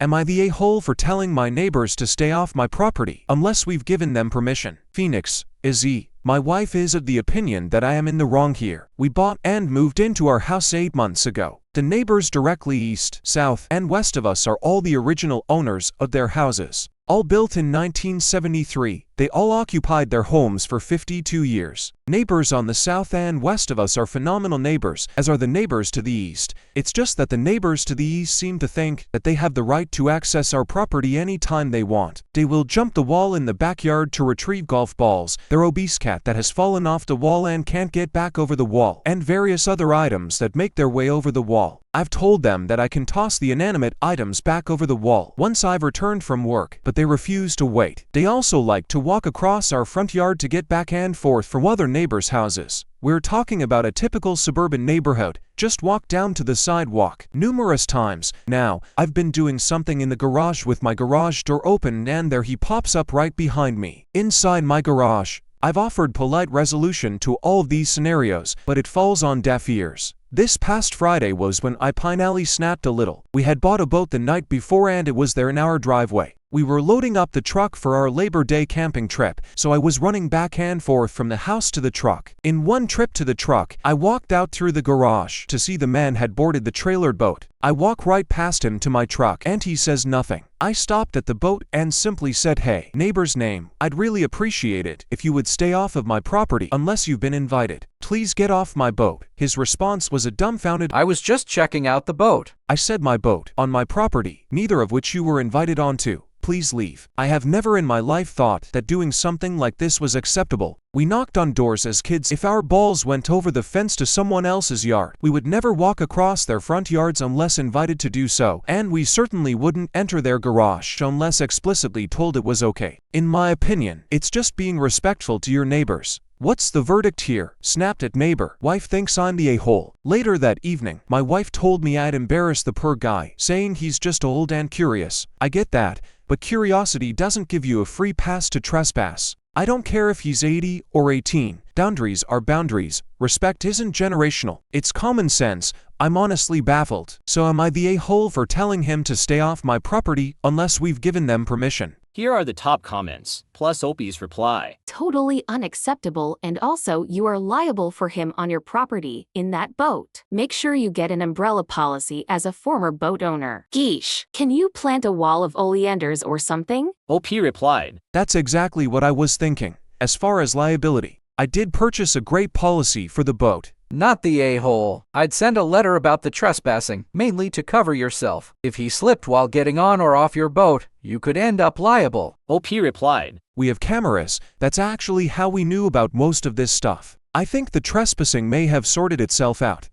Am I the a-hole for telling my neighbors to stay off my property unless we've given them permission? Phoenix, Izzy. My wife is of the opinion that I am in the wrong here. We bought and moved into our house 8 months ago. The neighbors directly east, south, and west of us are all the original owners of their houses. All built in 1973, they all occupied their homes for 52 years. Neighbors on the south and west of us are phenomenal neighbors, as are the neighbors to the east. It's just that the neighbors to the east seem to think that they have the right to access our property anytime they want. They will jump the wall in the backyard to retrieve golf balls, their obese cat that has fallen off the wall and can't get back over the wall, and various other items that make their way over the wall. I've told them that I can toss the inanimate items back over the wall once I've returned from work, but they refuse to wait. They also like to walk across our front yard to get back and forth from other neighbors' houses. We're talking about a typical suburban neighborhood. Just walk down to the sidewalk. Numerous times now, I've been doing something in the garage with my garage door open and there he pops up right behind me. Inside my garage, I've offered polite resolution to all of these scenarios, but it falls on deaf ears. This past Friday was when I finally snapped a little. We had bought a boat the night before and it was there in our driveway. We were loading up the truck for our Labor Day camping trip, so I was running back and forth from the house to the truck. In one trip to the truck, I walked out through the garage to see the man had boarded the trailered boat. I walk right past him to my truck and he says nothing. I stopped at the boat and simply said, "Hey, neighbor's name, I'd really appreciate it if you would stay off of my property unless you've been invited. Please get off my boat." His response was a dumbfounded, "I was just checking out the boat." I said, "My boat, on my property, neither of which you were invited onto. Please leave." I have never in my life thought that doing something like this was acceptable. We knocked on doors as kids. If our balls went over the fence to someone else's yard, we would never walk across their front yards unless invited to do so, and we certainly wouldn't enter their garage unless explicitly told it was okay. In my opinion, it's just being respectful to your neighbors. What's the verdict here? Snapped at neighbor. Wife thinks I'm the a-hole. Later that evening, my wife told me I'd embarrassed the poor guy, saying he's just old and curious. I get that, but curiosity doesn't give you a free pass to trespass. I don't care if he's 80 or 18. Boundaries are boundaries. Respect isn't generational. It's common sense. I'm honestly baffled. So am I the a-hole for telling him to stay off my property unless we've given them permission? Here are the top comments, plus Opie's reply. Totally unacceptable, and also you are liable for him on your property in that boat. Make sure you get an umbrella policy as a former boat owner. Geesh, can you plant a wall of oleanders or something? OP replied, "That's exactly what I was thinking. As far as liability, I did purchase a great policy for the boat." Not the a-hole. I'd send a letter about the trespassing, mainly to cover yourself. If he slipped while getting on or off your boat, you could end up liable. OP replied, "We have cameras. That's actually how we knew about most of this stuff. I think the trespassing may have sorted itself out.